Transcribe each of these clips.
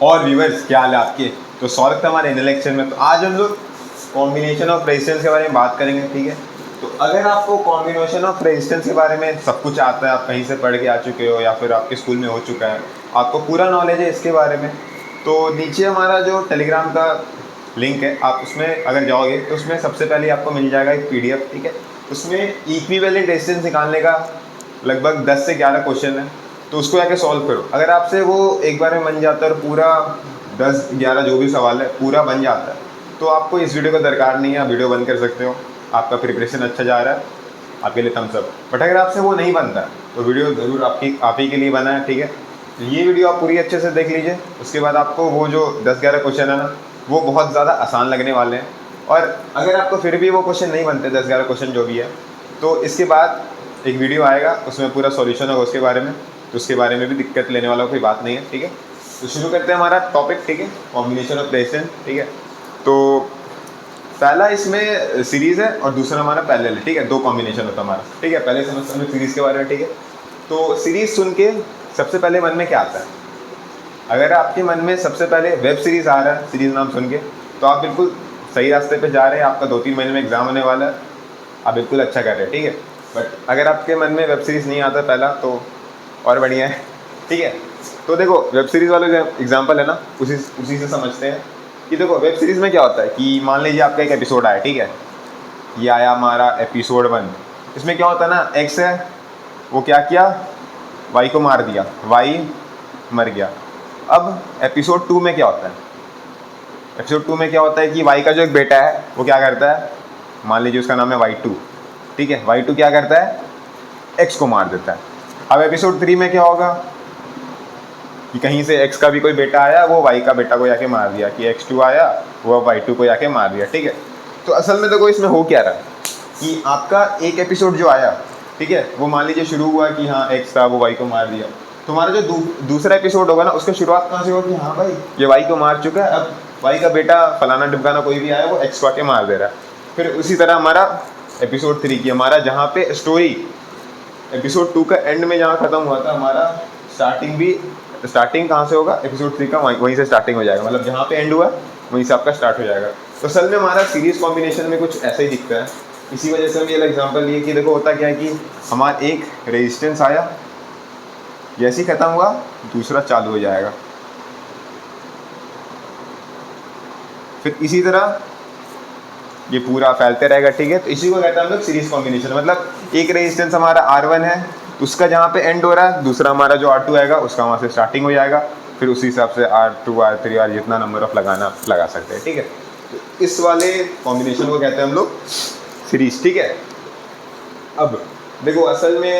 और व्यूअर्स क्या हाल है आपके। तो स्वागत है हमारे इन लेक्चर में। तो आज हम लोग कॉम्बिनेशन ऑफ रेजिस्टेंस के बारे में बात करेंगे, ठीक है। तो अगर आपको कॉम्बिनेशन ऑफ रेजिस्टेंस के बारे में सब कुछ आता है, आप कहीं से पढ़ के आ चुके हो या फिर आपके स्कूल में हो चुका है, आपको पूरा नॉलेज है इसके बारे में, तो नीचे हमारा जो टेलीग्राम का लिंक है, आप उसमें अगर जाओगे तो उसमें सबसे पहले आपको मिल जाएगा एक PDF, ठीक है। उसमें इक्विवेलेंट रेजिस्टेंस निकालने का लगभग 10 से 11 क्वेश्चन है, तो उसको जाके सॉल्व करो। अगर आपसे वो एक बार में बन जाता है और पूरा 10-11 जो भी सवाल है पूरा बन जाता है, तो आपको इस वीडियो का दरकार नहीं है, आप वीडियो बंद कर सकते हो। आपका प्रिपरेशन अच्छा जा रहा है, आपके लिए थम्स अप। बट अगर आपसे वो नहीं बनता तो वीडियो ज़रूर आप ही के लिए बना है, ठीक है। तो ये वीडियो आप पूरी अच्छे से देख लीजिए, उसके बाद आपको वो जो 10-11 क्वेश्चन है ना, वो बहुत ज़्यादा आसान लगने वाले हैं। और अगर आपको फिर भी वो क्वेश्चन नहीं बनते, 10-11 क्वेश्चन जो भी है, तो इसके बाद एक वीडियो आएगा, उसमें पूरा सॉल्यूशन होगा उसके बारे में, तो उसके बारे में भी दिक्कत लेने वाला कोई बात नहीं है, ठीक है। तो शुरू करते हैं हमारा टॉपिक, ठीक है, कॉम्बिनेशन ऑफ रेजिस्टेंस, ठीक है। तो पहला इसमें सीरीज़ है और दूसरा हमारा पैरेलल है, ठीक है। दो कॉम्बिनेशन होता है हमारा, ठीक है। पहले समझते हैं सीरीज़ के बारे में, ठीक है। तो सीरीज़ सुन के सबसे पहले मन में क्या आता है? अगर आपके मन में सबसे पहले वेब सीरीज़ आ रहा है, सीरीज़ नाम सुन के, तो आप बिल्कुल सही रास्ते पे जा रहे हैं। आपका 2-3 महीने में एग्ज़ाम होने वाला है, आप बिल्कुल अच्छा कर रहे हैं, ठीक है। बट अगर आपके मन में वेब सीरीज़ नहीं आता पहला, तो और बढ़िया है, ठीक है। तो देखो, वेब सीरीज़ वाला जो एग्जांपल है ना, उसी से समझते हैं कि देखो वेब सीरीज़ में क्या होता है कि मान लीजिए आपका एक एपिसोड आया, ठीक है। ये आया हमारा एपिसोड 1। इसमें क्या होता है ना, एक्स है, वो क्या किया, वाई को मार दिया, वाई मर गया। अब एपिसोड 2 में क्या होता है? एपिसोड 2 में क्या होता है कि वाई का जो एक बेटा है वो क्या करता है, मान लीजिए उसका नाम है Y2, ठीक है। Y2 क्या करता है, एक्स को मार देता है। अब एपिसोड 3 में क्या होगा कि कहीं से एक्स का भी कोई बेटा आया, वो वाई का बेटा को जाके मार दिया, कि X2 आया, वो Y2 को जाके मार दिया, ठीक है। तो असल में देखो इसमें हो क्या रहा कि आपका एक एपिसोड जो आया, ठीक है, वो मान लीजिए शुरू हुआ कि हाँ एक्स था, वो वाई को मार दिया। तुम्हारा जो दूसरा एपिसोड होगा ना, उसका शुरुआत कहाँ से होगा कि हाँ भाई ये वाई को मार चुका है, अब वाई का बेटा फलाना टिमकाना कोई भी आया, वो एक्स को आके मार दे रहा है। फिर उसी तरह हमारा एपिसोड 3 की हमारा जहाँ पे स्टोरी एपिसोड 2 का एंड में जहाँ ख़त्म हुआ था, हमारा स्टार्टिंग कहाँ से होगा, एपिसोड 3 का वहीं से स्टार्टिंग हो जाएगा। मतलब जहाँ पे एंड हुआ वहीं से आपका स्टार्ट हो जाएगा। तो असल में हमारा सीरीज कॉम्बिनेशन में कुछ ऐसा ही दिखता है। इसी वजह से हम ये एग्जांपल लिए कि देखो होता क्या है कि हमारा एक रेजिस्टेंस आया, जैसे ही ख़त्म हुआ दूसरा चालू हो जाएगा। फिर इसी तरह ये पूरा फैलते रहेगा, ठीक है। तो इसी को कहते हैं हम लोग सीरीज कॉम्बिनेशन। मतलब एक रेजिस्टेंस हमारा R1 है, उसका जहाँ पे एंड हो रहा है, दूसरा हमारा जो R2 आएगा उसका वहाँ से स्टार्टिंग हो जाएगा। फिर उसी हिसाब से R2 R3 और जितना नंबर ऑफ लगा सकते हैं, ठीक है। तो इस वाले कॉम्बिनेशन को कहते हैं हम लोग सीरीज, ठीक है। अब देखो असल में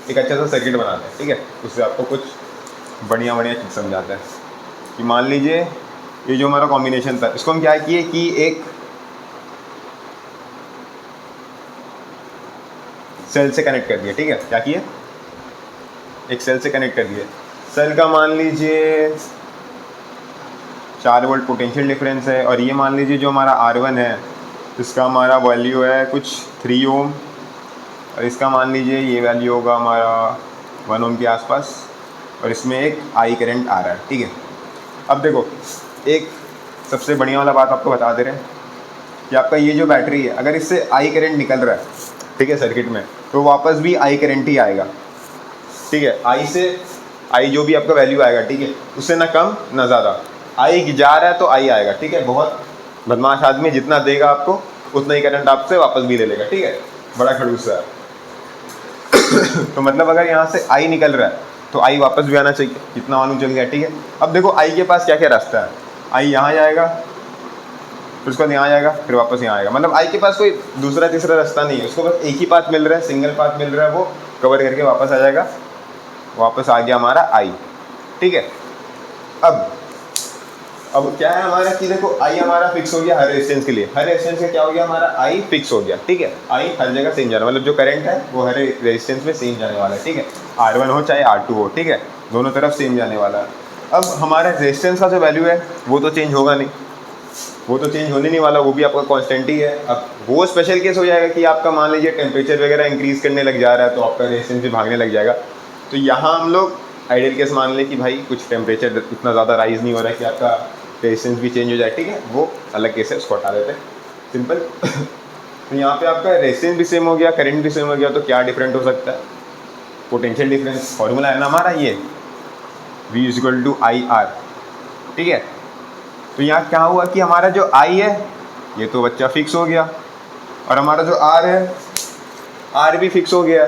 एक अच्छा सा सर्किट बनाते हैं, ठीक है। उससे आपको कुछ बढ़िया चीज़ समझाते हैं कि मान लीजिए ये जो हमारा कॉम्बिनेशन था, इसको हम क्या किए कि एक सेल से कनेक्ट कर दिया, ठीक है। क्या किए, एक सेल से कनेक्ट कर दिए। सेल का मान लीजिए 4 वोल्ट पोटेंशियल डिफरेंस है, और ये मान लीजिए जो हमारा R1 है, इसका हमारा वैल्यू है कुछ 3 ओम, और इसका मान लीजिए ये वैल्यू होगा हमारा 1 ओम के आसपास, और इसमें एक I करंट आ रहा है, ठीक है। अब देखो एक सबसे बढ़िया वाला बात आपको बता दे रहे हैं कि आपका ये जो बैटरी है, अगर इससे I करंट निकल रहा है, ठीक है, सर्किट में, तो वापस भी I करंट ही आएगा, ठीक है। I से I जो भी आपका वैल्यू आएगा, ठीक है, उससे ना कम ना ज़्यादा। I जा रहा है तो I आएगा, ठीक है। बहुत बदमाश आदमी जितना देगा आपको उतना ही करंट आपसे वापस भी ले लेगा, ठीक है। बड़ा खड़ूस है। तो मतलब अगर यहाँ से I निकल रहा है तो I वापस भी आना चाहिए, कितना मालूम चल गया, ठीक है। अब देखो I के पास क्या क्या रास्ता है, I यहाँ जाएगा, फिर उसके बाद यहाँ जाएगा, फिर वापस यहाँ आएगा। मतलब I के पास कोई दूसरा तीसरा रास्ता नहीं है, उसको बस एक ही पाथ मिल रहा है, सिंगल पाथ मिल रहा है, वो कवर करके वापस आ जाएगा। वापस आ गया हमारा I, ठीक है। अब क्या है हमारा कि देखो I हमारा फिक्स हो गया हर रेजिस्टेंस के लिए। हर रेजिस्टेंस का क्या हो गया, हमारा I फिक्स हो गया, ठीक है। I हर जगह सेम जाना, मतलब जो करंट है वो हर रेजिस्टेंस में सेम जाने वाला है, ठीक है। R1 हो चाहे R2 हो, ठीक है, दोनों तरफ सेम जाने वाला है। अब हमारा रेजिस्टेंस का जो वैल्यू है वो तो चेंज होगा नहीं, वो तो चेंज होने नहीं वाला, वो भी आपका कांस्टेंट ही है। अब वो स्पेशल केस हो जाएगा कि आपका मान लीजिए टेम्परेचर वगैरह इंक्रीज़ करने लग जा रहा है, तो आपका रेजिस्टेंस भी भागने लग जाएगा। तो यहाँ हम लोग आइडियल केस मान लें कि भाई कुछ टेम्परेचर इतना ज़्यादा राइज नहीं हो रहा है कि आपका रेजिस्टेंस भी चेंज हो जाए, ठीक है, वो अलग केस है, उसको हटा देते हैं, सिंपल। तो यहाँ पे आपका रेजिस्टेंस भी सेम हो गया, करंट भी सेम हो गया, तो क्या डिफरेंट हो सकता है? पोटेंशियल डिफरेंस फॉर्मूला है ना हमारा ये, V equal to I R, ठीक है। तो यहाँ क्या हुआ कि हमारा जो I है ये तो बच्चा फिक्स हो गया, और हमारा जो R है R भी फिक्स हो गया,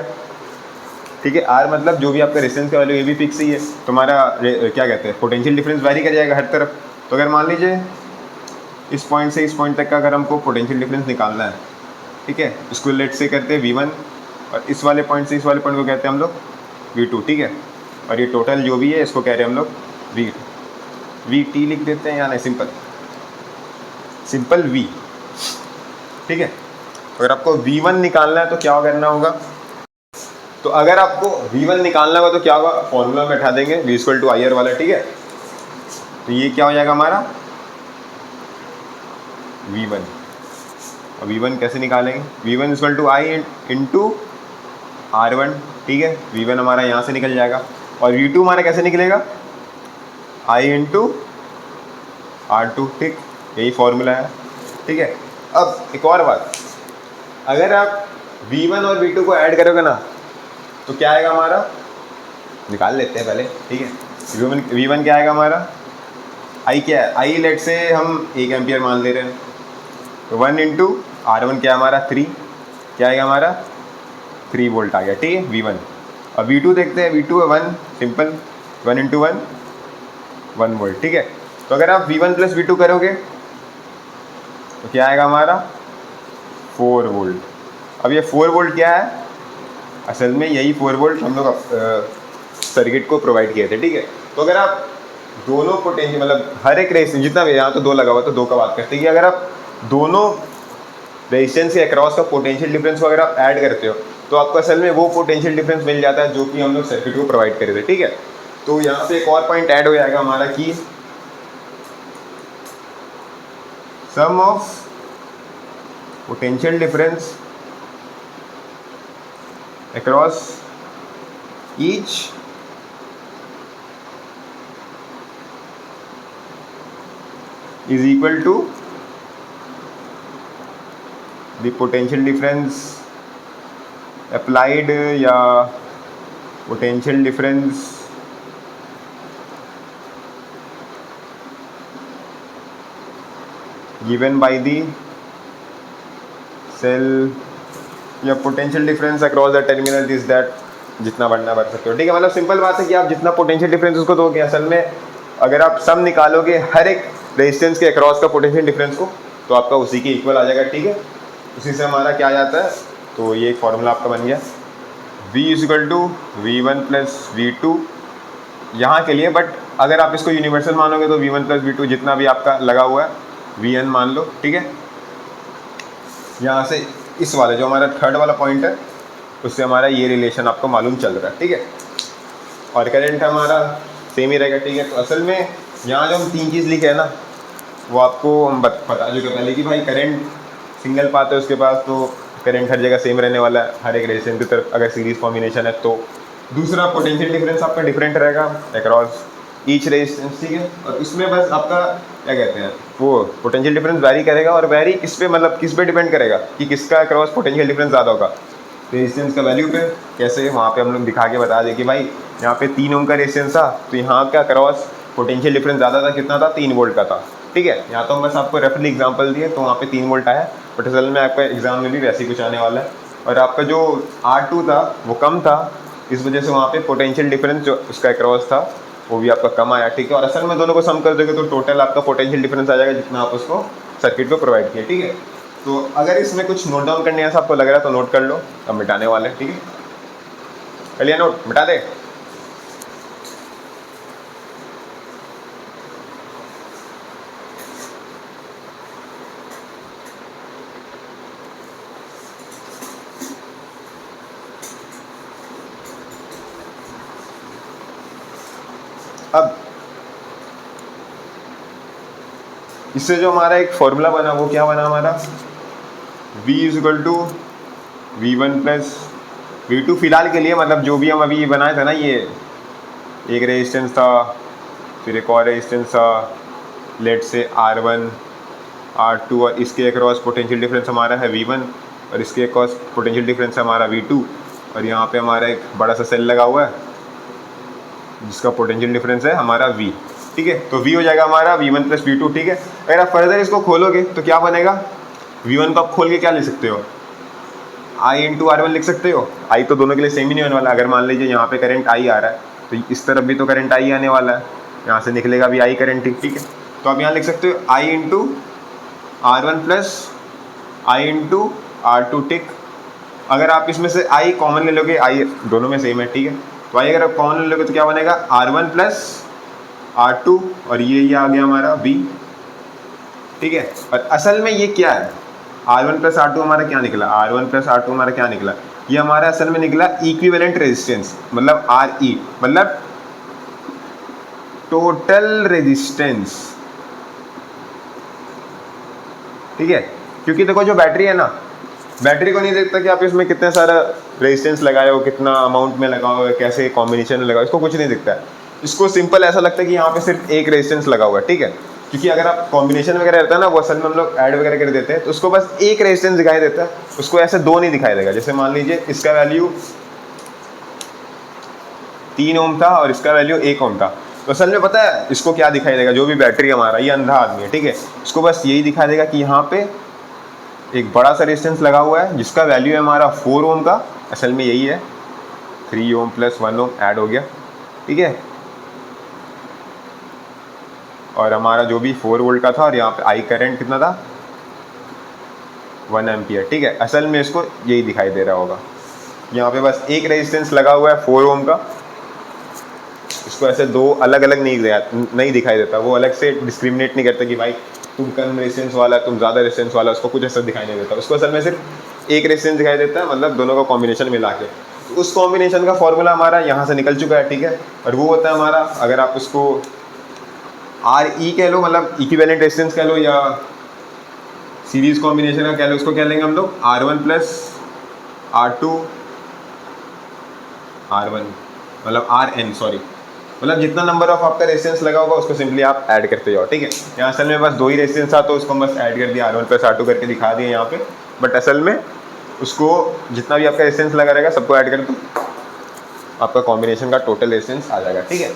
ठीक है। R मतलब जो भी आपका रेजिस्टेंस का वैल्यू ये भी फिक्स ही है, तो हमारा क्या कहते हैं पोटेंशियल डिफरेंस वैरी कर जाएगा हर तरफ। तो अगर मान लीजिए इस पॉइंट से इस पॉइंट तक का अगर हमको पोटेंशियल डिफरेंस निकालना है, ठीक है, इसको लेट से करते हैं V1, और इस वाले पॉइंट से इस वाले पॉइंट को कहते हैं हम लोग V2, ठीक है। और ये टोटल जो भी है इसको कह रहे हैं हम लोग VT लिख देते हैं, या नहीं सिंपल V, ठीक है। अगर आपको V1 निकालना है तो क्या करना होगा? तो अगर आपको V1 निकालना होगा तो क्या होगा, फॉर्मूला में बैठा देंगे V equal to I R वाला, ठीक है। तो ये क्या हो जाएगा हमारा V1, और V1 कैसे निकालेंगे? V1 equal to I into R1, ठीक है। V1 हमारा यहाँ से निकल जाएगा, और V2 हमारा कैसे निकलेगा? I इंटू R2, ठीक, यही फॉर्मूला है, ठीक है। अब एक और बात, अगर आप V1 और V2 को ऐड करोगे ना तो क्या आएगा हमारा, निकाल लेते हैं पहले, ठीक है। V1 क्या आएगा हमारा, I क्या है, I लेट से हम 1 एम्पियर मान ले रहे हैं, तो 1 इंटू R1 क्या हमारा 3, क्या आएगा हमारा 3 वोल्ट आ गया, ठीक है V1। और V2 देखते हैं, V2 है 1, सिंपल 1 इंटू 1 वोल्ट, ठीक है। तो अगर आप V1 प्लस V2 करोगे तो क्या आएगा हमारा 4 वोल्ट। अब ये 4 वोल्ट क्या है, असल में यही 4 वोल्ट हम लोग सर्किट को प्रोवाइड किए थे, ठीक है। तो अगर आप दोनों पोटेंशियल मतलब हर एक रेजिस्टेंस जितना भी, यहाँ तो 2 लगा हुआ तो 2 का बात करते हैं कि अगर आप दोनों रेजिस्टेंस के अक्रॉस का पोटेंशियल डिफरेंस को अगर आप ऐड करते हो तो आपको असल में वो पोटेंशियल डिफरेंस मिल जाता है जो कि हम लोग सर्किट को प्रोवाइड करे थे, ठीक है। तो यहाँ पे एक और पॉइंट ऐड हो जाएगा हमारा कि sum of potential difference across each is equal to the potential difference applied या potential difference given by the cell या potential difference across the terminal is that, जितना बढ़ना बढ़ सकते हो, ठीक है। मतलब सिंपल बात है कि आप जितना पोटेंशियल डिफरेंस उसको दोगे, असल में अगर आप सम निकालोगे हर एक रेजिस्टेंस के अक्रॉस का पोटेंशियल डिफरेंस को तो आपका उसी के इक्वल आ जाएगा, ठीक है। उसी से हमारा क्या आ जाता है, तो ये एक फॉर्मूला आपका बन गया V equal to V1 plus V2 यहाँ के लिए, बट अगर आप इसको यूनिवर्सल मानोगे तो V1 प्लस V2 जितना भी आपका लगा हुआ है Vn मान लो, ठीक है। यहाँ से इस वाले जो हमारा थर्ड वाला पॉइंट है उससे हमारा ये रिलेशन आपको मालूम चल रहा है, ठीक है। और करंट हमारा सेम ही रहेगा, ठीक है। तो असल में यहाँ जो हम 3 चीज़ लिखे हैं ना वो आपको हम बता चुके पहले कि भाई करंट सिंगल पाथ है उसके पास, तो करंट हर जगह सेम रहने वाला है हर एक रेजिस्टेंस की तरफ अगर सीरीज कॉम्बिनेशन है तो। दूसरा पोटेंशियल डिफरेंस आपका डिफरेंट रहेगा अक्रॉस ईच रेजिस्टेंस, ठीक है। और इसमें बस आपका क्या कहते हैं वो पोटेंशियल डिफरेंस वैरी करेगा, और वैरी किस पे मतलब किस पे डिपेंड करेगा कि किसका अक्रॉस पोटेंशियल डिफरेंस ज़्यादा होगा, रेजिस्टेंस का वैल्यू पे। कैसे वहाँ पे हम लोग दिखा के बता दें कि भाई यहाँ पे 3 ओम का रेजिस्टेंस था तो यहाँ का अक्रॉस पोटेंशियल डिफरेंस ज़्यादा था, कितना था 3 वोल्ट का था, ठीक है। यहाँ तो हम बस आपको रेफरली एग्जाम्पल दिए तो वहाँ पे 3 वोल्ट आया, बट असल में आपका एग्जाम में भी वैसे ही कुछ आने वाला है। और आपका जो R2 था वो कम था, इस वजह से वहाँ पे पोटेंशियल डिफरेंस जो उसका अक्रॉस था वो भी आपका कम आया, ठीक है। और असल में दोनों को सम कर दोगे तो टोटल आपका पोटेंशियल डिफरेंस आ जाएगा जितना आप उसको सर्किट को प्रोवाइड किया, ठीक है। तो अगर इसमें कुछ नोट डाउन करने ऐसा आपको लग रहा है तो नोट कर लो, अब मिटाने वाले हैं, ठीक है। कर लिया नोट, मिटा दे। अब इससे जो हमारा एक फॉर्मूला बना वो क्या बना हमारा, V equal to V1 plus V2 फिलहाल के लिए, मतलब जो भी हम अभी बनाए थे ना, ये एक रेजिस्टेंस था, फिर एक और रेजिस्टेंस था, लेट से R1 R2, और इसके अक्रॉस पोटेंशियल डिफरेंस हमारा है V1, और इसके अक्रॉस पोटेंशियल डिफरेंस है हमारा V2, और यहाँ पे हमारा एक बड़ा सा सेल लगा हुआ है जिसका पोटेंशियल डिफरेंस है हमारा V। ठीक है, तो V हो जाएगा हमारा V1 प्लस V2। ठीक है, अगर आप फर्दर इसको खोलोगे तो क्या बनेगा, V1 को आप खोल के क्या ले सकते हो, I इंटू R1 लिख सकते हो। I तो दोनों के लिए सेम ही नहीं होने वाला। अगर मान लीजिए यहाँ पे करंट I आ रहा है तो इस तरफ भी तो करंट I आने वाला है, यहाँ से निकलेगा भी I करंट ही। ठीक है, तो आप यहाँ लिख सकते हो I into R1 plus I into R2 टिक। अगर आप इसमें से I कॉमन ले लोगे, I दोनों में सेम है। ठीक है, तो I अगर आप कॉमन ले लोगे तो क्या बनेगा, R1 प्लस R2, और ये आ गया हमारा V। ठीक है, और असल में ये क्या है, R1 प्लस R2 हमारा क्या निकला, R1 प्लस R2 हमारा क्या निकला, ये हमारा असल में निकला इक्विवेलेंट रेजिस्टेंस, मतलब RE, मतलब टोटल रेजिस्टेंस। ठीक है, क्योंकि देखो जो बैटरी है ना, बैटरी को नहीं देखता कि आप इसमें कितने सारा रेजिस्टेंस लगाए हो, कितना अमाउंट में लगाओ हो, कैसे कॉम्बिनेशन में लगाओ, इसको कुछ नहीं दिखता है। इसको सिंपल ऐसा लगता है कि यहाँ पे सिर्फ एक रेजिस्टेंस लगा हुआ है। ठीक है, क्योंकि अगर आप कॉम्बिनेशन वगैरह रहता है ना, वो असल में हम लोग ऐड वगैरह कर देते हैं तो उसको बस एक रेजिस्टेंस दिखाई देता है, उसको ऐसे दो नहीं दिखाई देगा। जैसे मान लीजिए इसका वैल्यू 3 ओम था और इसका वैल्यू 1 ओम था, तो असल में पता है इसको क्या दिखाई देगा, जो भी बैटरी हमारा, ये अंधा आदमी है। ठीक है, इसको बस यही दिखाई देगा कि यहाँ पे एक बड़ा सा रेजिस्टेंस लगा हुआ है जिसका वैल्यू है हमारा 4 ओम का, असल में यही है 3 ओम प्लस 1 ओम ऐड हो गया। ठीक है, और हमारा जो भी 4 वोल्ट का था, और यहाँ पे आई करंट कितना था, 1 एम्पियर। ठीक है, असल में इसको यही दिखाई दे रहा होगा, यहाँ पे बस एक रेजिस्टेंस लगा हुआ है 4 ओम का, इसको ऐसे दो अलग अलग नहीं दिखाई देता, वो अलग से डिस्क्रिमिनेट नहीं करता कि भाई तुम कम रेजिस्टेंस वाला, तुम ज़्यादा रेजिस्टेंस वाला, उसको कुछ ऐसा दिखाई नहीं देता। उसको असल में सिर्फ एक रेजिस्टेंस दिखाई देता है, मतलब दोनों का कॉम्बिनेशन मिला के। तो उस कॉम्बिनेशन का फॉर्मूला हमारा यहाँ से निकल चुका है। ठीक है, और वो होता है हमारा, अगर आप उसको RE कह लो, मतलब इक्विवेलेंट रेजिस्टेंस कह लो, या सीरीज कॉम्बिनेशन का कह लो, उसको क्या लेंगे हम लोग, R1 प्लस R2 R1, मतलब RN, सॉरी, मतलब जितना नंबर ऑफ आपका रेजिस्टेंस लगा होगा उसको सिंपली आप ऐड करते जाओ। ठीक है, यहाँ असल में बस दो ही रेजिस्टेंस था तो उसको बस ऐड कर दिया, R1 प्लस R2 करके दिखा दिया यहाँ पे, बट असल में उसको जितना भी आपका रेजिस्टेंस लगा रहेगा सबको ऐड कर दो, आपका कॉम्बिनेशन का टोटल रेजिस्टेंस आ जाएगा। ठीक है,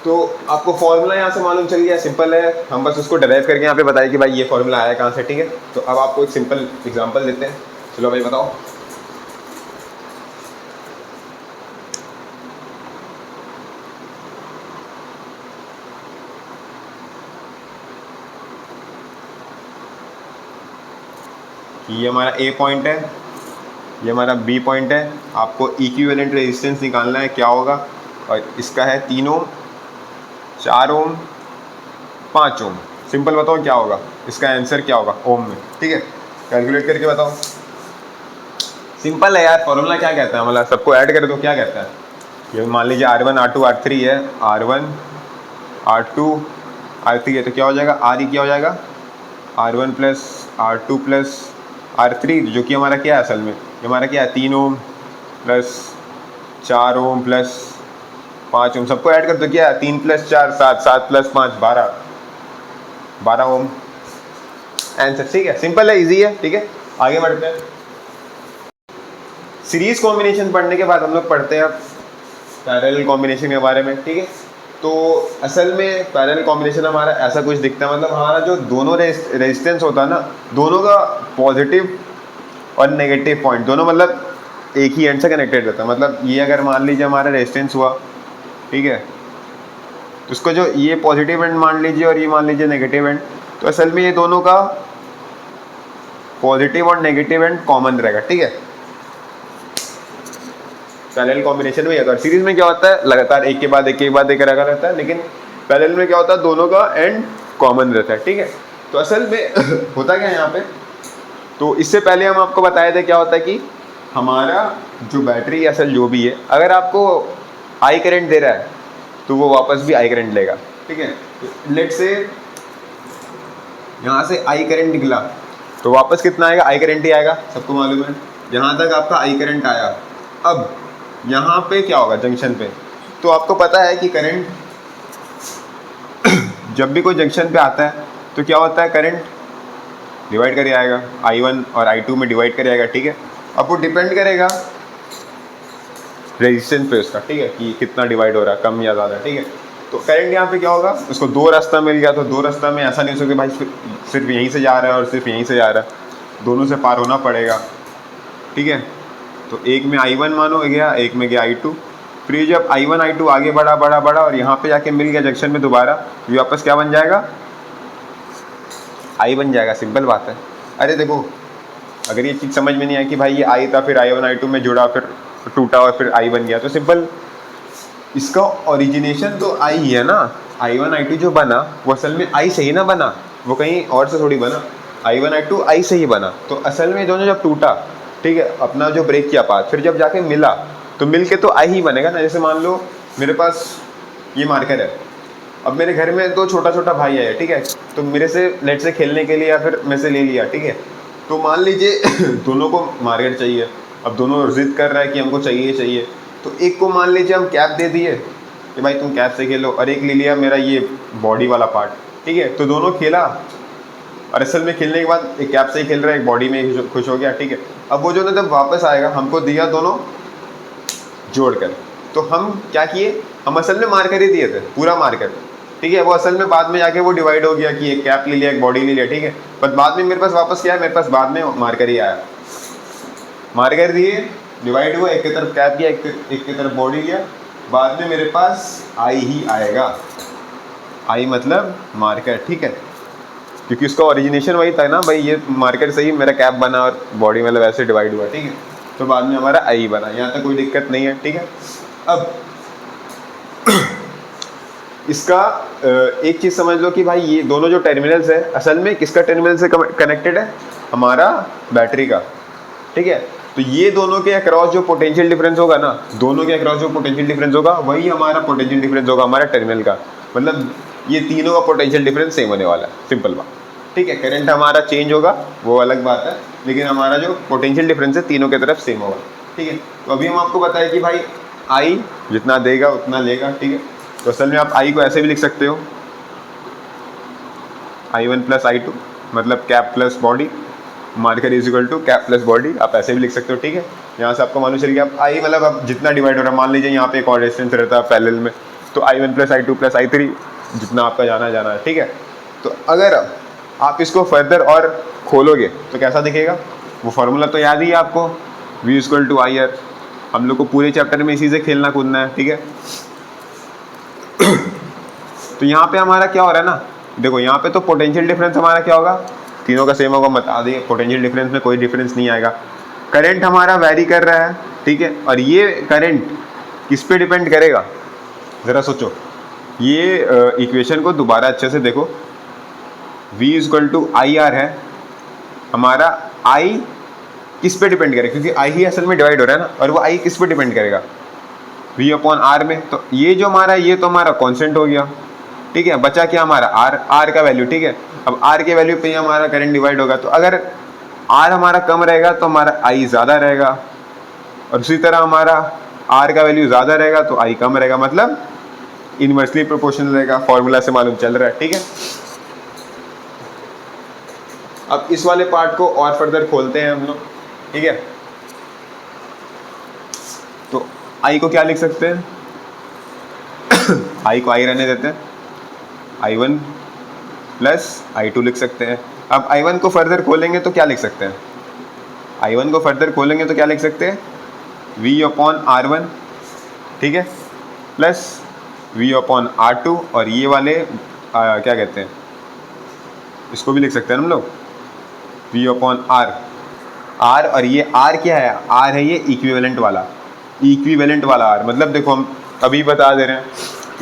तो आपको फॉर्मूला यहाँ से मालूम चल गया, सिंपल है, हम बस उसको डराइव करके यहाँ पे बताया कि भाई ये फॉर्मूला आया कहाँ से। ठीक है, तो अब आपको एक सिंपल एग्जांपल देते हैं। चलो भाई बताओ। ये हमारा A पॉइंट है, ये हमारा B पॉइंट है, आपको इक्विवेलेंट रेजिस्टेंस निकालना है क्या होगा, और इसका है 3 ओम, 4 ओम, 5 ओम। सिंपल बताओ क्या होगा, इसका आंसर क्या होगा ओम में। ठीक है, कैलकुलेट करके बताओ। सिंपल है यार, फॉर्मूला क्या कहता है, मतलब सबको ऐड कर दो, क्या कहता है, ये मान लीजिए R1 R2 R3 है, R1 R2 R3 है, तो क्या हो जाएगा, RE क्या हो जाएगा, R1 plus R2 plus R3, जो कि हमारा क्या है असल में, ये हमारा क्या है 3 ओम प्लस 4 ओम प्लस 5 ओम, सबको ऐड कर दो, क्या है 3 प्लस 4 7, 7 प्लस 5 12 ओम आंसर। ठीक है, सिंपल है, इजी है। ठीक है, आगे बढ़ते हैं। सीरीज कॉम्बिनेशन पढ़ने के बाद हम लोग पढ़ते हैं अब पैरेलल कॉम्बिनेशन के बारे में। ठीक है, तो असल में पैरेलल कॉम्बिनेशन हमारा ऐसा कुछ दिखता है, मतलब हमारा जो दोनों रेजिस्टेंस होता है ना, दोनों का पॉजिटिव और नेगेटिव पॉइंट दोनों मतलब एक ही एंड से कनेक्टेड रहता है। मतलब ये अगर मान लीजिए हमारा रेजिस्टेंस हुआ, ठीक है, तो उसको जो ये पॉजिटिव एंड मान लीजिए और ये मान लीजिए नेगेटिव एंड, तो असल में ये दोनों का पॉजिटिव और नेगेटिव एंड कॉमन रहेगा। ठीक है, पैरेलल कॉम्बिनेशन में है। और सीरीज में क्या होता है, लगातार एक के बाद एक लगा रहता है, लेकिन पैरेलल में क्या होता है, दोनों का एंड कॉमन रहता है। ठीक है, तो असल में होता क्या है यहाँ पे, तो इससे पहले हम आपको बताए थे क्या होता है कि हमारा जो बैटरी असल जो भी है, अगर आपको आई करंट दे रहा है तो वो वापस भी आई करंट लेगा। ठीक है, तो लेट से यहाँ से आई करंट निकला तो वापस कितना आएगा, आई करंट ही आएगा, सबको मालूम है। यहाँ तक आपका आई करंट आया। अब यहाँ पे क्या होगा जंक्शन पे, तो आपको पता है कि करंट जब भी कोई जंक्शन पे आता है तो क्या होता है, करंट डिवाइड कर आएगा, I1 और I2 में डिवाइड कर आएगा, ठीक है। अब वो डिपेंड करेगा रेजिस्टेंस पे उसका, ठीक है, कि कितना डिवाइड हो रहा है, कम या ज़्यादा, ठीक है। तो करंट यहाँ पे क्या होगा, उसको दो रास्ता मिल गया, तो दो रास्ता में ऐसा नहीं हो सकता भाई सिर्फ यहीं से जा रहा है और सिर्फ यहीं से जा रहा है, दोनों से पार होना पड़ेगा, ठीक है। तो एक में I1 मानो गया, एक में गया I2, फिर जब I1 I2 आगे बढ़ा बढ़ा बढ़ा और यहाँ पे जाके मिल गया जंक्शन में दोबारा, ये वापस क्या बन जाएगा, I बन जाएगा, सिंपल बात है। अरे देखो, अगर ये चीज़ समझ में नहीं आई कि भाई ये I था, फिर I1 I2 में जुड़ा, फिर टूटा और फिर I बन गया, तो सिंपल इसका ओरिजिनेशन तो I ही है ना। I1 I2 जो बना वो असल में I से ही ना बना, वो कहीं और से थोड़ी बना, I1 I2 I से ही बना। तो असल में दोनों जब टूटा, ठीक है, अपना जो ब्रेक किया पाथ, फिर जब जाके मिला तो मिल के तो I ही बनेगा ना। जैसे मान लो मेरे पास ये मार्कर है, अब मेरे घर में दो छोटा छोटा भाई है, ठीक है, तो मेरे से लेट से खेलने के लिए या फिर मैं से ले लिया, ठीक है, तो मान लीजिए दोनों को मार्कर चाहिए, अब दोनों जिद कर रहा है कि हमको चाहिए चाहिए, तो एक को मान लीजिए हम कैप दे दिए कि भाई तुम कैप से खेलो, और एक ले लिया मेरा ये बॉडी वाला पार्ट, ठीक है, तो दोनों खेला और असल में खेलने के बाद एक कैप से ही खेल रहा है, एक बॉडी में खुश हो गया, ठीक है। अब वो जो ना जब वापस आएगा हमको दिया दोनों जोड़कर, तो हम क्या किए, हम असल में मार्कर ही दिए थे, पूरा मार्कर, ठीक है। वो असल में बाद में जाके वो डिवाइड हो गया कि एक कैप ले लिया, एक बॉडी ले लिया, ठीक है, पर बाद में मेरे पास वापस क्या है, मेरे पास बाद में मार्कर ही आया, मार्कर दिए, डिवाइड हुआ, एक की तरफ कैप किया, एक की तरफ बॉडी लिया, बाद में मेरे पास आई ही आएगा, आई मतलब मार्कर, ठीक है, क्योंकि उसका ओरिजिनेशन वही था ना भाई, ये मार्कर से ही मेरा कैप बना और बॉडी मतलब ऐसे डिवाइड हुआ, ठीक है, तो बाद में हमारा आई बना, यहाँ तक कोई दिक्कत नहीं है, ठीक है। अब इसका एक चीज़ समझ लो कि भाई ये दोनों जो टर्मिनल्स है असल में किसका टर्मिनल से कनेक्टेड है, हमारा बैटरी का, ठीक है। तो ये दोनों के अक्रॉस जो पोटेंशियल डिफरेंस होगा ना, दोनों के अक्रॉस जो पोटेंशियल डिफरेंस होगा वही हमारा पोटेंशियल डिफरेंस होगा हमारा टर्मिनल का, मतलब ये तीनों का पोटेंशियल डिफरेंस सेम होने वाला है, सिंपल बात, ठीक है। करंट हमारा चेंज होगा वो अलग बात है, लेकिन हमारा जो पोटेंशियल डिफरेंस है तीनों की तरफ सेम होगा, ठीक है। तो अभी हम आपको बताएं कि भाई आई जितना देगा उतना लेगा, ठीक है। तो असल में आप आई को ऐसे भी लिख सकते हो, I1 प्लस I2 मतलब cap plus body, marker is equal to cap plus body, आप ऐसे भी लिख सकते हो, ठीक है। यहाँ से आपको मालूम चल गया, आप आई मतलब अब जितना डिवाइड हो रहा है, मान लीजिए यहाँ पे एक और रेजिस्टेंस रहता है पैरेलल में, तो I1 plus I2 plus I3 जितना आपका जाना है, ठीक है। तो अगर आप इसको फर्दर और खोलोगे तो कैसा दिखेगा, वो फार्मूला तो याद ही है आपको, V equal to I R, हम लोग को पूरे चैप्टर में इसी से खेलना कूदना है, ठीक है। तो यहाँ पे हमारा क्या हो रहा है ना, देखो यहाँ पे तो पोटेंशियल डिफरेंस हमारा क्या होगा, तीनों का सेम होगा, बता दिए, पोटेंशियल डिफरेंस में कोई डिफरेंस नहीं आएगा। करंट हमारा वैरी कर रहा है, ठीक है, और ये करंट किस पे डिपेंड करेगा, ज़रा सोचो, ये इक्वेशन को दोबारा अच्छे से देखो, V equal to I R है, हमारा I किस पे डिपेंड करेगा, क्योंकि I ही असल में डिवाइड हो रहा है ना, और वो I किस पे डिपेंड करेगा, V अपॉन R में। तो ये जो हमारा ये तो हमारा कांस्टेंट हो गया, ठीक है, बचा क्या हमारा R का वैल्यू, ठीक है। अब R के वैल्यू पे ही हमारा करंट डिवाइड होगा, तो अगर R हमारा कम रहेगा तो हमारा I ज़्यादा रहेगा, और उसी तरह हमारा R का वैल्यू ज़्यादा रहेगा तो I कम रहेगा, मतलब इनवर्सली प्रोपोर्शनल रहेगा, फॉर्मूला से मालूम चल रहा है, ठीक है। अब इस वाले पार्ट को और फर्दर खोलते हैं हम लोग, ठीक है। तो I को क्या लिख सकते हैं, I को I रहने देते हैं, I1 प्लस I2 लिख सकते हैं। अब I1 को फर्दर खोलेंगे तो क्या लिख सकते हैं, I1 को फर्दर खोलेंगे तो क्या लिख सकते हैं, V अपॉन R1, ठीक है, प्लस V अपॉन R2, और ये वाले क्या कहते हैं, इसको भी लिख सकते हैं हम लोग, V अपॉन R, और ये R क्या है, R है ये इक्विवेलेंट वाला R, मतलब देखो हम अभी बता दे रहे हैं,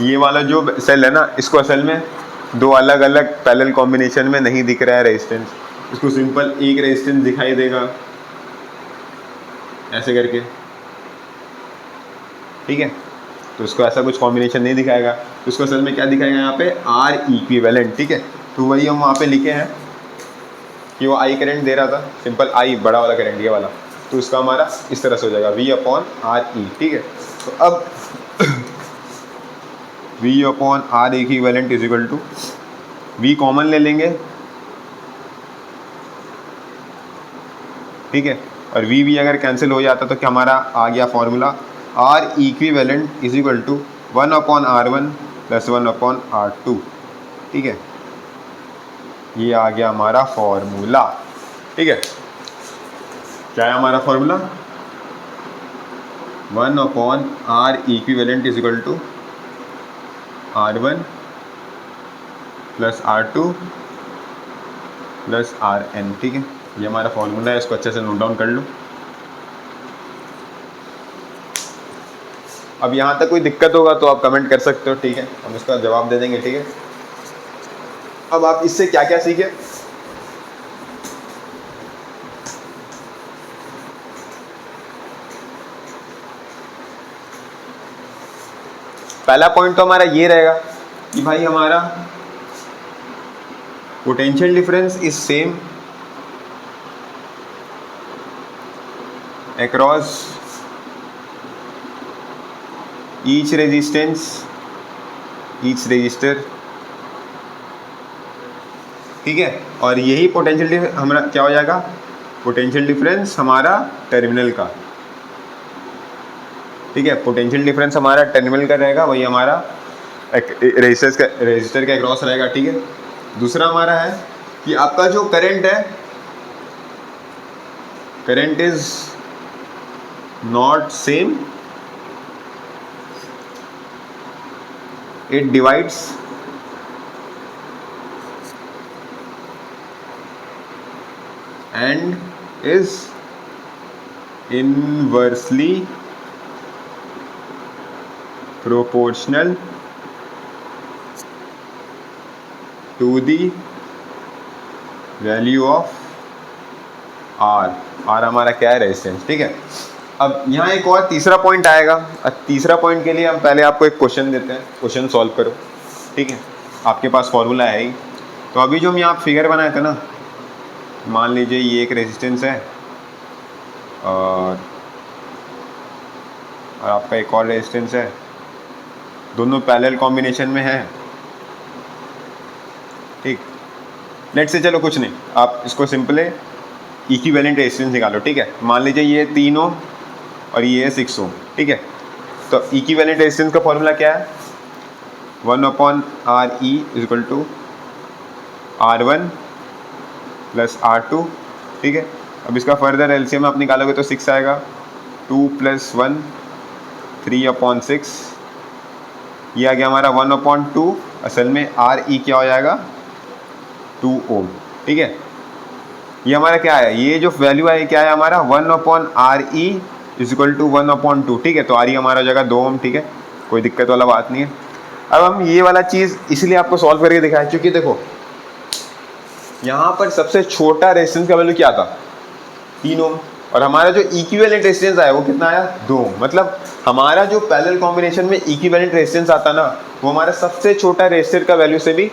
ये वाला जो सेल है ना, इसको असल में दो अलग अलग पैरेलल कॉम्बिनेशन में नहीं दिख रहा है रेजिस्टेंस, इसको सिंपल एक रेजिस्टेंस दिखाई देगा ऐसे करके, ठीक है। तो इसको ऐसा कुछ कॉम्बिनेशन नहीं दिखाएगा, तो इसको असल में क्या दिखाएगा यहाँ पे, R इक्विवेलेंट, ठीक है। तो वही हम वहाँ पे लिखे हैं कि वो I करंट दे रहा था, सिंपल I बड़ा वाला करंट ये वाला, तो उसका हमारा इस तरह से हो जाएगा V अपॉन आर ई। ठीक है, तो अब V upon R equivalent is equal to, V common ले लेंगे, ठीक है, और V अगर कैंसिल हो जाता तो क्या हमारा आ गया formula, R equivalent is equal to 1 upon R1 plus 1 upon R2। ठीक है, ये आ गया हमारा फॉर्मूला। ठीक है, क्या है हमारा formula, 1 upon R equivalent is equal to R1 plus R2 plus RN। ठीक है, ये हमारा फॉर्मूला है, इसको अच्छे से नोट डाउन कर लो। अब यहाँ तक कोई दिक्कत होगा तो आप कमेंट कर सकते हो, ठीक है, हम इसका जवाब दे देंगे। ठीक है, अब आप इससे क्या क्या सीखे, पहला पॉइंट तो हमारा ये रहेगा कि भाई हमारा potential difference is same across each resistance, each resistor। ठीक है, और यही पोटेंशियल हमारा क्या हो जाएगा, पोटेंशियल डिफरेंस हमारा टर्मिनल का। ठीक है, पोटेंशियल डिफरेंस हमारा टर्मिनल का रहेगा, वही हमारा रेजिस्टर के अक्रॉस रहेगा। ठीक है, दूसरा हमारा है कि आपका जो करंट है, current is not same, it divides and is inversely proportional to the value of R। R हमारा क्या है, रेजिस्टेंस। ठीक है, अब यहाँ एक और तीसरा पॉइंट आएगा। तीसरा पॉइंट के लिए हम पहले आपको एक क्वेश्चन देते हैं, क्वेश्चन सॉल्व करो। ठीक है, आपके पास फॉर्मूला है ही। तो अभी जो हम यहाँ फिगर बनाए थे ना, मान लीजिए ये एक रेजिस्टेंस है और आपका एक और रेजिस्टेंस है, दोनों पैरेलल कॉम्बिनेशन में है। ठीक, लेट्स से, चलो कुछ नहीं, आप इसको सिंपल है इक्विवेलेंट रेजिस्टेंस निकालो। ठीक है, मान लीजिए ये 3 ओम और ये है 6 ओम। ठीक है, तो इक्विवेलेंट रेजिस्टेंस का फॉर्मूला क्या है, 1 upon R E is equal to R1 plus R2। ठीक है, अब इसका फर्दर एलसीएम आप निकालोगे तो 6 आएगा, 2 प्लस 1 3 अपॉन 6, ये आ गया हमारा 1 अपॉन 2। असल में आर ई क्या हो जाएगा, 2 ओम। ठीक है, ये हमारा क्या है, ये जो वैल्यू है क्या है हमारा, 1 upon R E is equal to 1 upon 2। ठीक है, तो आर ई हमारा हो जाएगा 2 ओम। ठीक है, कोई दिक्कत वाला बात नहीं है। अब हम ये वाला चीज़ इसलिए आपको सॉल्व करके दिखाएं क्योंकि देखो यहाँ पर सबसे छोटा रेजिस्टेंस का वैल्यू क्या था, 3 ओम, और हमारा जो इक्विवेलेंट रेजिस्टेंस आया वो कितना आया, 2 ओम। मतलब हमारा जो पैरेलल कॉम्बिनेशन में इक्विवेलेंट रेजिस्टेंस आता ना, वो हमारा सबसे छोटा रेजिस्टर का वैल्यू से भी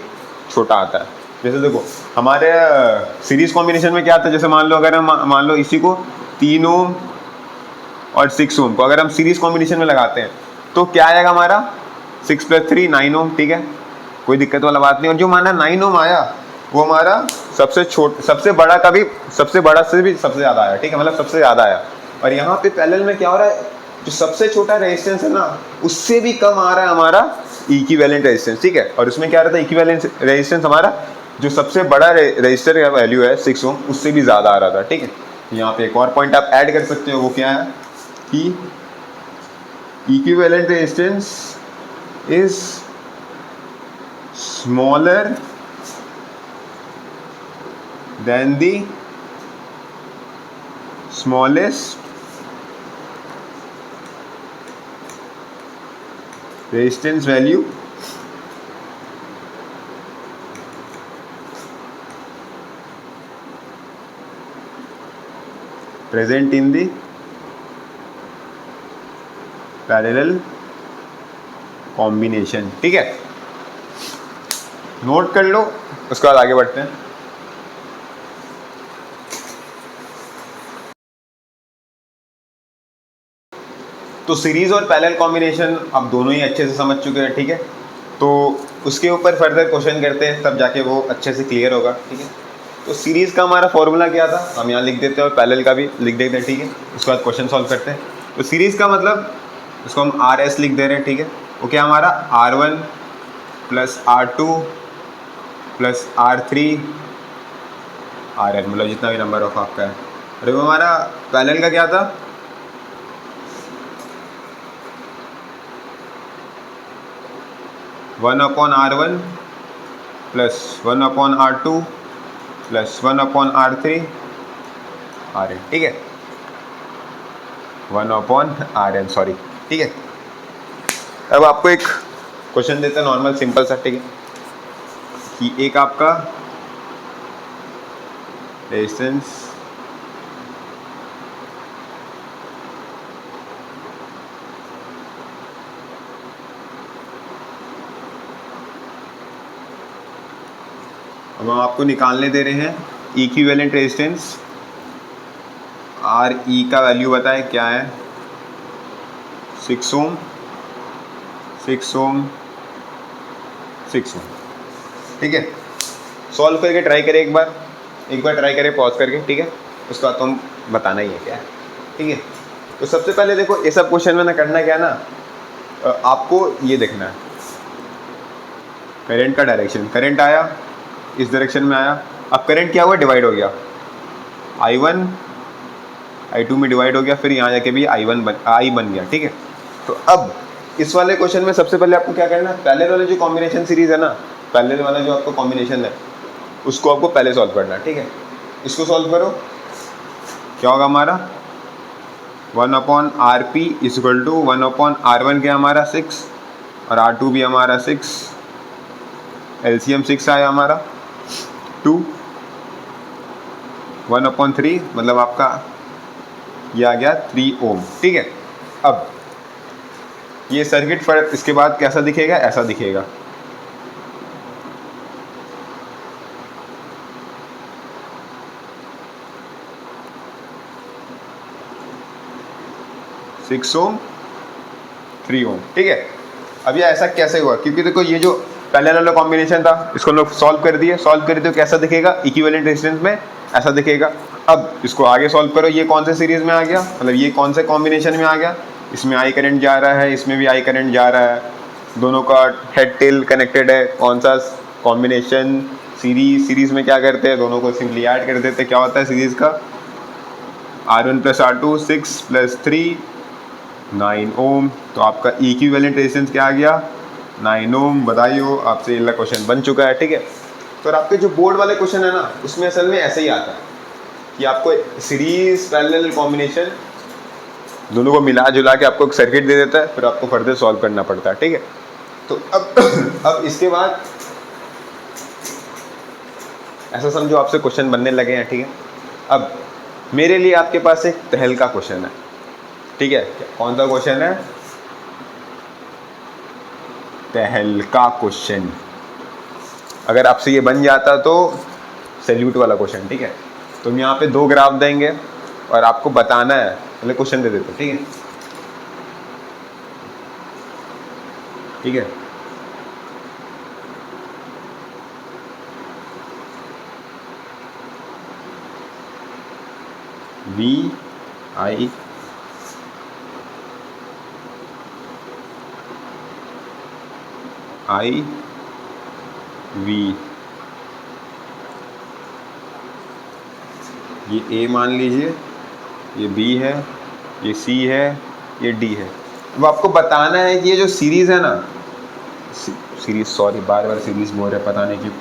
छोटा आता है। जैसे देखो हमारे सीरीज कॉम्बिनेशन में क्या आता है, जैसे मान लो अगर हम मान लो इसी को 3 ओम और 6 ओम को अगर हम सीरीज कॉम्बिनेशन में लगाते हैं तो क्या आएगा हमारा, 6 + 3 9 ओम। ठीक है, कोई दिक्कत वाला बात नहीं। और जो हमारा 9 ओम आया वो हमारा सबसे बड़ा का भी, सबसे बड़ा से भी सबसे ज़्यादा आया। ठीक है, मतलब सबसे ज़्यादा आया। और यहाँ पे पैरेलल में क्या हो रहा है, जो सबसे छोटा रेजिस्टेंस है ना उससे भी कम आ रहा है हमारा इक्विवेलेंट रेजिस्टेंस। ठीक है, और उसमें क्या रहता है, इक्विवेलेंट रेजिस्टेंस हमारा जो सबसे बड़ा रजिस्टर का वैल्यू है 6 ओम उससे भी ज़्यादा आ रहा था। ठीक है, यहाँ पे एक और पॉइंट आप ऐड कर सकते हो, वो क्या है कि equivalent resistance is smaller than the smallest resistance value present in the parallel combination। ठीक है, नोट कर लो, उसके बाद आगे बढ़ते हैं। तो सीरीज़ और पैरेलल कॉम्बिनेशन आप दोनों ही अच्छे से समझ चुके हैं, ठीक है। तो उसके ऊपर फर्दर क्वेश्चन करते हैं, तब जाके वो अच्छे से क्लियर होगा, ठीक है। तो सीरीज़ का हमारा फॉर्मूला क्या था, हम यहाँ लिख देते हैं और पैरेलल का भी लिख देते हैं, ठीक है। उसके बाद क्वेश्चन सॉल्व करते हैं। तो सीरीज़ का मतलब उसको हम आर एस लिख दे रहे हैं, ठीक है। वो क्या हमारा R1 plus R2 plus R3 RN, मतलब जितना भी नंबर ऑफ आपका है। अरे वो हमारा पैरेलल का क्या था, one upon R1 plus 1/R2 plus 1/R3 RN, ठीक है। 1/RN, सॉरी, ठीक है। अब आपको एक क्वेश्चन देते हैं नॉर्मल सिंपल सा, ठीक है, कि एक आपका रेजिस्टेंस अब हम आपको निकालने दे रहे हैं इक्विवेलेंट रेजिस्टेंस आर ई का वैल्यू बताएं क्या है, 6 ओम 6 ओम 6 ओम, ठीक है। सॉल्व करके ट्राई करें एक बार ट्राई करें पॉज करके, ठीक है। उसके बाद तो हम बताना ही है क्या है, ठीक है। तो सबसे पहले देखो ये सब क्वेश्चन में ना करना क्या है ना, आपको ये देखना है करंट का डायरेक्शन। करंट आया इस डायरेक्शन में आया, अब करंट क्या हुआ, डिवाइड हो गया, I1 I2 में डिवाइड हो गया, फिर यहाँ जाके भी I बन गया, ठीक है। तो अब इस वाले क्वेश्चन में सबसे पहले आपको क्या करना है, पहले वाले जो कॉम्बिनेशन सीरीज है ना, पहले वाला जो आपको कॉम्बिनेशन है उसको आपको पहले सॉल्व करना है, ठीक है। इसको सॉल्व करो, क्या होगा हमारा 1/RP इक्वल टू 1/R1 क्या हमारा 6 और R2 भी हमारा 6, LCM 6 आया हमारा 2, 1/3 मतलब आपका ये आ गया 3 ओम, ठीक है। अब ये सर्किट फर्क इसके बाद कैसा दिखेगा, ऐसा दिखेगा, सिक्स ओम 3 ओम, ठीक है। अब ये ऐसा कैसे हुआ, क्योंकि देखो ये जो पहले वाला कॉम्बिनेशन था इसको हम लोग सॉल्व कर दिए तो कैसा दिखेगा, इक्विवेलेंट रेजिस्टेंस में ऐसा दिखेगा। अब इसको आगे सॉल्व करो, ये कौन से सीरीज में आ गया, मतलब ये कौन से कॉम्बिनेशन में आ गया, इसमें आई करंट जा रहा है, इसमें भी आई करंट जा रहा है, दोनों का हेड टेल कनेक्टेड है, कौन सा कॉम्बिनेशन सीरीज में क्या करते हैं, दोनों को सिंपली ऐड कर देते हैं, क्या होता है सीरीज का R1 प्लस R2 6 प्लस 3 9 ओम। तो आपका इक्विवेलेंट रेजिस्टेंस क्या आ गया 9 ओम, बधाई हो आपसे ये क्वेश्चन बन चुका है, ठीक है। तो आपके जो बोर्ड वाले क्वेश्चन है ना उसमें असल में ऐसे ही आता है कि आपको सीरीज पैरेलल कॉम्बिनेशन दोनों को मिला जुला के आपको एक सर्किट दे देता है, फिर आपको फर्दर सॉल्व करना पड़ता है, ठीक है। तो अब इसके बाद ऐसा समझो आपसे क्वेश्चन बनने लगे हैं, ठीक है। अब मेरे लिए आपके पास एक तहलका क्वेश्चन है, ठीक है। कौन सा क्वेश्चन है, तहलका क्वेश्चन। अगर आपसे ये बन जाता तो सैल्यूट वाला क्वेश्चन, ठीक है। तो हम यहाँ पे 2 ग्राफ देंगे और आपको बताना है, पहले क्वेश्चन दे देते, ठीक है, ठीक है। VI V, ये A मान लीजिए, ये B है, ये C है, ये D है। अब आपको बताना है कि ये जो सीरीज़ है ना, सीरीज सॉरी बार बार सीरीज बोल रहे, पता नहीं क्यों,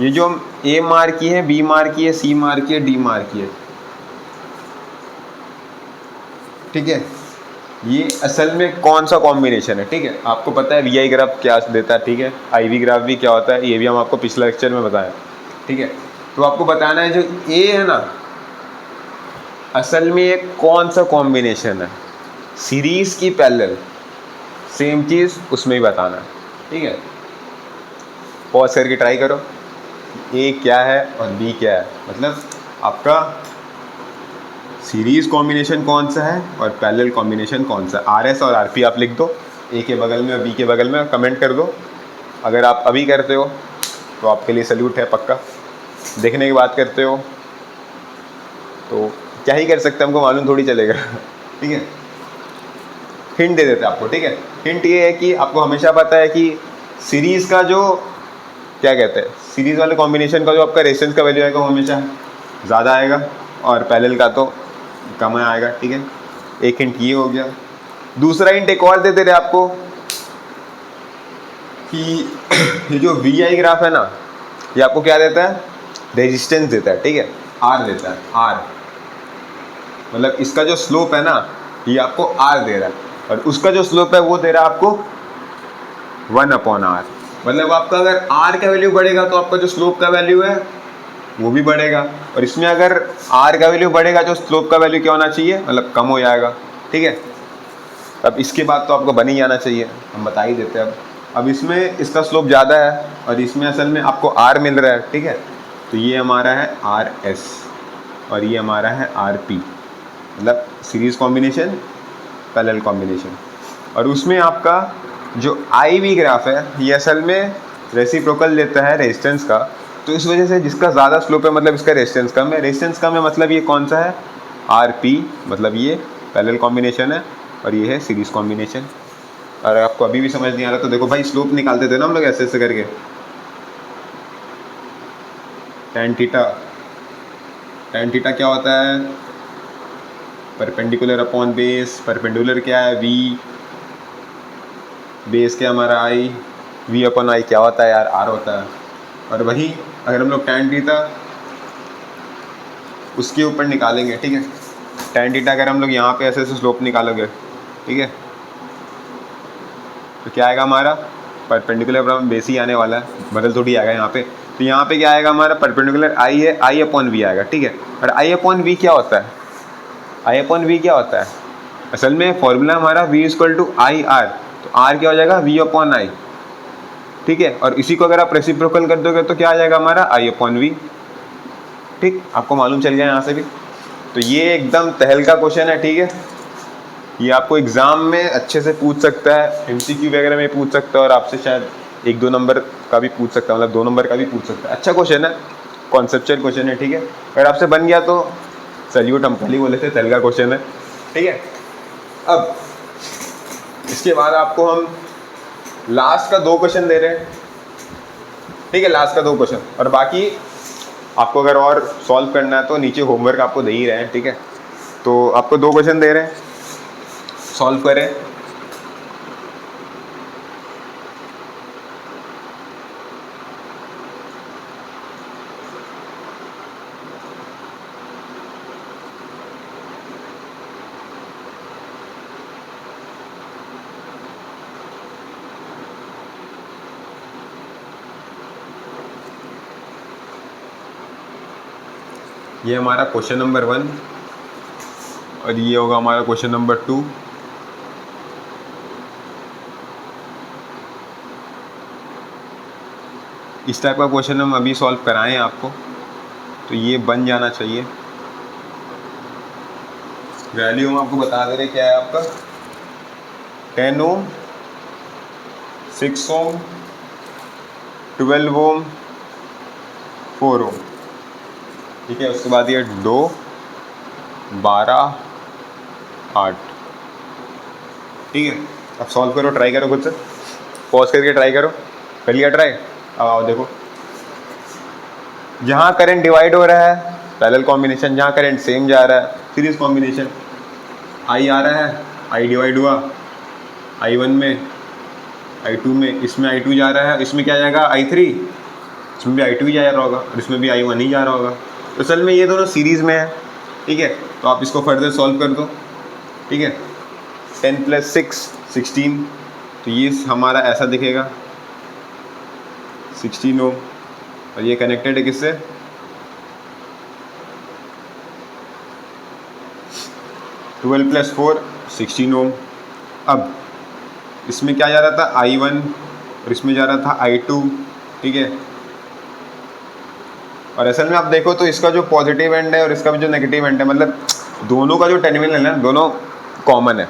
ये जो हम A मार्क की है, B मार्क की है, C मार्क की है, D मार्क की है, ठीक है। ये असल में कौन सा कॉम्बिनेशन है, ठीक है। आपको पता है VI ग्राफ क्या देता है, ठीक है, IV ग्राफ भी क्या होता है, ये भी हम आपको पिछले लेक्चर में बताया, ठीक है। तो आपको बताना है जो A है ना, असल में ये कौन सा कॉम्बिनेशन है, सीरीज की पैरेलल, सेम चीज़ उसमें ही बताना है, ठीक है। पॉज करके ट्राई करो, A क्या है और B क्या है, मतलब आपका सीरीज कॉम्बिनेशन कौन सा है और पैरेलल कॉम्बिनेशन कौन सा है। आर एस और आर पी आप लिख दो, ए के बगल में और बी के बगल में, कमेंट कर दो। अगर आप अभी करते हो तो आपके लिए सल्यूट है, पक्का। देखने की बात करते हो तो क्या ही कर सकते हैं, हमको मालूम थोड़ी चलेगा। ठीक है, हिंट दे देते हैं आपको। ठीक है, हिंट ये है कि आपको हमेशा पता है कि सीरीज़ का जो क्या कहते हैं, सीरीज़ वाले कॉम्बिनेशन का जो आपका रेजिस्टेंस का वैल्यू आएगा वो हमेशा ज़्यादा आएगा और पैरेलल का तो कम आएगा। ठीक है, एक हिंट ये हो गया। दूसरा हिंट एक और दे दे रहे आपको कि ये जो वी आई ग्राफ है ना, ये आपको क्या देता है, रेजिस्टेंस देता है। ठीक है, आर देता है, आर मतलब इसका जो स्लोप है ना ये आपको आर दे रहा है, और उसका जो स्लोप है वो दे रहा है आपको 1/r। मतलब आपका अगर आर का वैल्यू बढ़ेगा तो आपका जो स्लोप का वैल्यू है वो भी बढ़ेगा, और इसमें अगर आर का वैल्यू बढ़ेगा तो स्लोप का वैल्यू क्या होना चाहिए, मतलब कम हो जाएगा। ठीक है, अब इसके बाद तो आपको बन ही जाना चाहिए, हम बता ही देते हैं। अब इसमें इसका स्लोप ज़्यादा है और इसमें असल में आपको आर मिल रहा है। ठीक है, तो ये हमारा है आर एस और ये हमारा है आर पी, मतलब सीरीज़ कॉम्बिनेशन, पैरेलल कॉम्बिनेशन। और उसमें आपका जो आई वी ग्राफ है ये असल में रेसिप्रोकल देता है रेजिस्टेंस का, तो इस वजह से जिसका ज़्यादा स्लोप है मतलब इसका रेजिस्टेंस कम है। रेजिस्टेंस कम है मतलब ये कौन सा है, आर पी, मतलब ये पैरेलल कॉम्बिनेशन है और ये है सीरीज़ कॉम्बिनेशन। और आपको अभी भी समझ नहीं आ रहा तो देखो भाई, स्लोप निकालते थे ना हम लोग ऐसे ऐसे करके, tan थीटा, tan थीटा क्या होता है, परपेंडिकुलर अपॉन बेस। परपेंडिकुलर क्या है, वी, बेस क्या हमारा आई, वी अपॉन आई क्या होता है यार, आर होता है। और वही अगर हम लोग tan थीटा उसके ऊपर निकालेंगे, ठीक है, tan थीटा अगर हम लोग यहाँ पे ऐसे ऐसे स्लोप निकालोगे, ठीक है, तो क्या आएगा हमारा, परपेंडिकुलर अपॉन बेस ही आने वाला है, बदल थोड़ी आएगा यहाँ पे। तो यहाँ पे क्या आएगा हमारा, परपेंडिकुलर आई है, आई अपॉन वी आएगा। ठीक है, और आई अपॉन वी क्या होता है, आई अपॉन वी क्या होता है, असल में फॉर्मूला हमारा v equal to I R, तो आर क्या हो जाएगा, v अपॉन आई। ठीक है, और इसी को अगर आप रेसिप्रोकल कर दोगे तो क्या आ जाएगा हमारा, आई अपॉन वी। ठीक, आपको मालूम चल गया यहाँ से भी। तो ये एकदम तहल का क्वेश्चन है। ठीक है, ये आपको एग्जाम में अच्छे से पूछ सकता है, एमसीक्यू वगैरह में पूछ सकता है, और आपसे शायद 1-2 नंबर का भी पूछ सकता है, मतलब 2 नंबर का भी पूछ सकता है। अच्छा क्वेश्चन है, कॉन्सेप्चुअल क्वेश्चन है। ठीक है, अगर आपसे बन गया तो सैल्यूट, हम पहले बोले थे तहल का क्वेश्चन है। ठीक है, अब इसके बाद आपको हम लास्ट का 2 क्वेश्चन दे रहे हैं। ठीक है, लास्ट का 2 क्वेश्चन, और बाकी आपको अगर और सॉल्व करना है तो नीचे होमवर्क आपको दे ही रहे हैं। ठीक है, तो आपको 2 क्वेश्चन दे रहे हैं, सॉल्व करें। ये हमारा क्वेश्चन नंबर 1 और ये होगा हमारा क्वेश्चन नंबर 2। इस टाइप का क्वेश्चन हम अभी सॉल्व कराएं आपको, तो ये बन जाना चाहिए। वैल्यू हम आपको बता दे रहे क्या है आपका, 10 ओम, 6 ओम, 12 ओम, 4 ओम। ठीक है, उसके बाद ये 2, 12, 8। ठीक है, अब सॉल्व करो, ट्राई करो खुद से, पॉज करके ट्राई करो। कर लिया ट्राई, अब आओ देखो, जहाँ करंट डिवाइड हो रहा है पैरेलल कॉम्बिनेशन, जहाँ करंट सेम जा रहा है सीरीज कॉम्बिनेशन। आई आ रहा है, आई डिवाइड हुआ I1 में, I2 में, इसमें I2 जा रहा है, इसमें क्या जाएगा I3, इसमें भी I2 ही जा रहा होगा और इसमें भी I1 ही जा रहा होगा। तो असल में ये दोनों सीरीज़ में है। ठीक है, तो आप इसको फर्दर सॉल्व कर दो। ठीक है, 10 + 6 16, तो ये हमारा ऐसा दिखेगा 16 ओम, और ये कनेक्टेड है किससे, 12 + 4 16 ओम। अब इसमें क्या जा रहा था I1 और इसमें जा रहा था I2। ठीक है, और असल में आप देखो तो इसका जो पॉजिटिव एंड है और इसका भी जो नेगेटिव एंड है, मतलब दोनों का जो टर्मिनल है दोनों कॉमन है,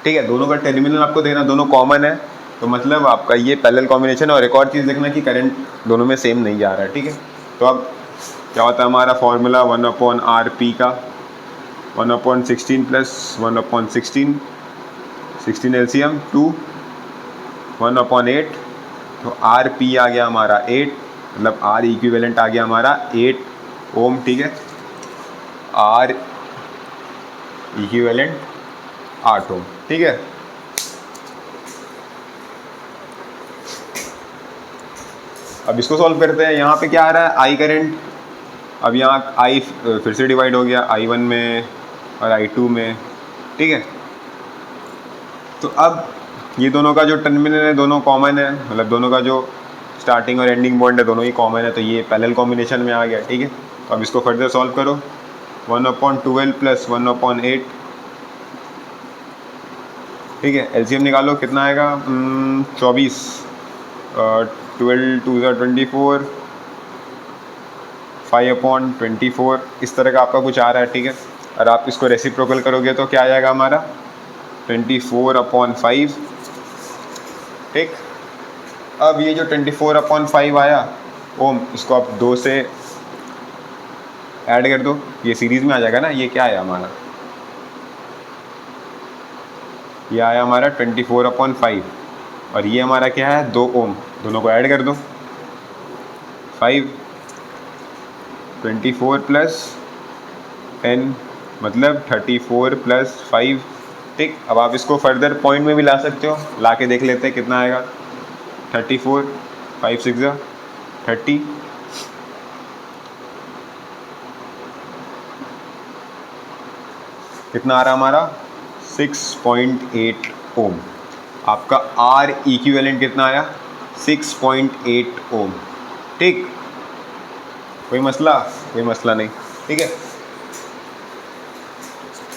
ठीक है, दोनों का टर्मिनल आपको देना, दोनों कॉमन है, तो मतलब आपका ये पैरेलल कॉम्बिनेशन है। और एक और चीज़ देखना कि करंट दोनों में सेम नहीं जा रहा है, ठीक है। तो अब क्या होता है हमारा फॉर्मूला 1/RP का 1/16 प्लस 1/16, 16 LCM 2 1/8, तो RP आ गया हमारा 8, मतलब R इक्विवेलेंट आ गया हमारा 8 ओम, ठीक है, R इक्विवेलेंट 8 ओम, ठीक है। अब इसको सॉल्व करते हैं। यहाँ पे क्या आ रहा है, आई करंट, अब यहाँ आई फिर से डिवाइड हो गया I1 में और I2 में, ठीक है। तो अब ये दोनों का जो टर्मिनल है दोनों कॉमन है, मतलब दोनों का जो स्टार्टिंग और एंडिंग पॉइंट है दोनों ही कॉमन है, तो ये पैरेलल कॉम्बिनेशन में आ गया, ठीक है। तो अब इसको फर्दर सॉल्व करो, 1/12 प्लस 1/8, ठीक है, एलसीएम निकालो, कितना आएगा 24, 12 2 24, 5/24, इस तरह का आपका कुछ आ रहा है, ठीक है। और आप इसको रेसिप्रोकल करोगे तो क्या आ जाएगा हमारा 24/5, ठीक। अब ये जो 24/5 आया ओम, इसको आप 2 से ऐड कर दो, ये सीरीज में आ जाएगा ना। ये क्या आया हमारा, ये आया हमारा 24/5, और ये हमारा क्या है 2 ओम, दोनों को ऐड कर दो, 5 24 प्लस 10 मतलब 34 प्लस 5, ठीक। अब आप इसको फर्दर पॉइंट में भी ला सकते हो, ला के देख लेते हैं कितना आएगा, 34 5 6 30, कितना आ रहा हमारा 6.8 ओम। आपका आर इक्विवेलेंट कितना आया 6.8 ओम, ठीक। कोई मसला नहीं, ठीक है।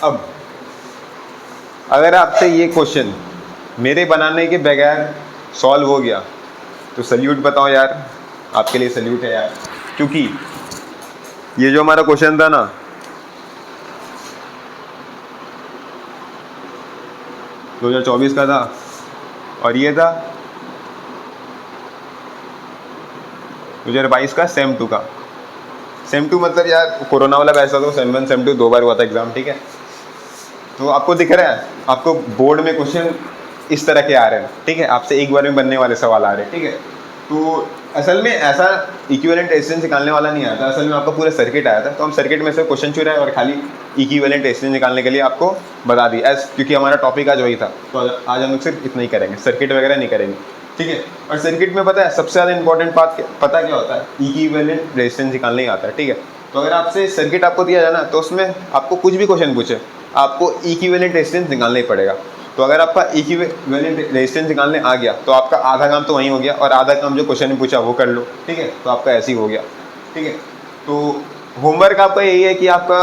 अब अगर आपसे ये क्वेश्चन मेरे बनाने के बगैर सॉल्व हो गया तो सल्यूट बताओ यार, आपके लिए सल्यूट है यार, क्योंकि ये जो हमारा क्वेश्चन था ना 2024 का था, और ये था 2022 का सेम 2 का। सेम 2 मतलब यार कोरोना वाला बैच था तो सेम 1 सेम 2 2 बार हुआ था एग्जाम, ठीक है। तो आपको दिख रहा है, आपको बोर्ड में क्वेश्चन इस तरह के आ रहे हैं, ठीक है, आपसे एक बार में बनने वाले सवाल आ रहे हैं, ठीक है। तो असल में ऐसा इक्विवेलेंट रेजिस्टेंस निकालने वाला नहीं आया था, असल में आपका पूरा सर्किट आया था, तो हम सर्किट में से क्वेश्चन चुने और खाली इक्विवेलेंट रेजिस्टेंस निकालने के लिए आपको बता दी एज, क्योंकि हमारा टॉपिक आज वही था। तो आज हम लोग सिर्फ इतना ही करेंगे, सर्किट वगैरह नहीं करेंगे, ठीक है। और सर्किट में पता है सबसे ज़्यादा इंपॉर्टेंट बात पता क्या होता है, इक्विवेलेंट रेजिस्टेंस निकालने ही आता है, ठीक है। तो अगर आपसे सर्किट आपको दिया जाए ना तो उसमें आपको कुछ भी क्वेश्चन पूछे आपको इक्विवेलेंट रेजिस्टेंस निकालना ही पड़ेगा। तो अगर आपका इक्विवेलेंट रेजिस्टेंस निकालने आ गया तो आपका आधा काम तो वहीं हो गया, और आधा काम जो क्वेश्चन में पूछा वो कर लो, ठीक है। तो आपका ऐसे ही हो गया, ठीक है। तो होमवर्क आपका यही है कि आपका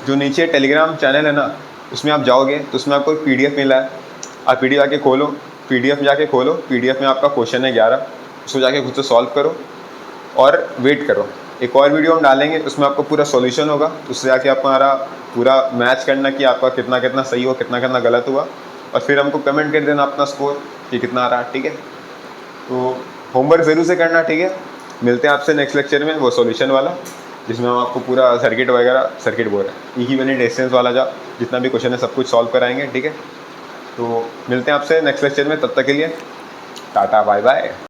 जो नीचे टेलीग्राम चैनल है ना उसमें आप जाओगे तो उसमें आपको PDF मिला है, आप PDF जाके खोलो, PDF जाके खोलो, PDF में आपका क्वेश्चन है 11, उसको जाके खुद से सॉल्व करो और वेट करो। एक और वीडियो हम डालेंगे उसमें आपको पूरा सॉल्यूशन होगा, उससे जाके आप हमारा पूरा मैच करना कि आपका कितना कितना सही हो कितना कितना गलत हुआ, और फिर हमको कमेंट कर देना अपना स्कोर कि कितना आ रहा है, ठीक है। तो होमवर्क ज़रूर से करना, ठीक है। मिलते हैं आपसे नेक्स्ट लेक्चर में, वो सॉल्यूशन वाला जिसमें हम आपको पूरा सर्किट वगैरह, सर्किट बोल रहे हैं इक्विवेलेंट रेजिस्टेंस वाला जा जितना भी क्वेश्चन है सब कुछ सॉल्व कराएंगे, ठीक है। तो मिलते हैं आपसे नेक्स्ट लेक्चर में, तब तक के लिए टाटा बाय बाय।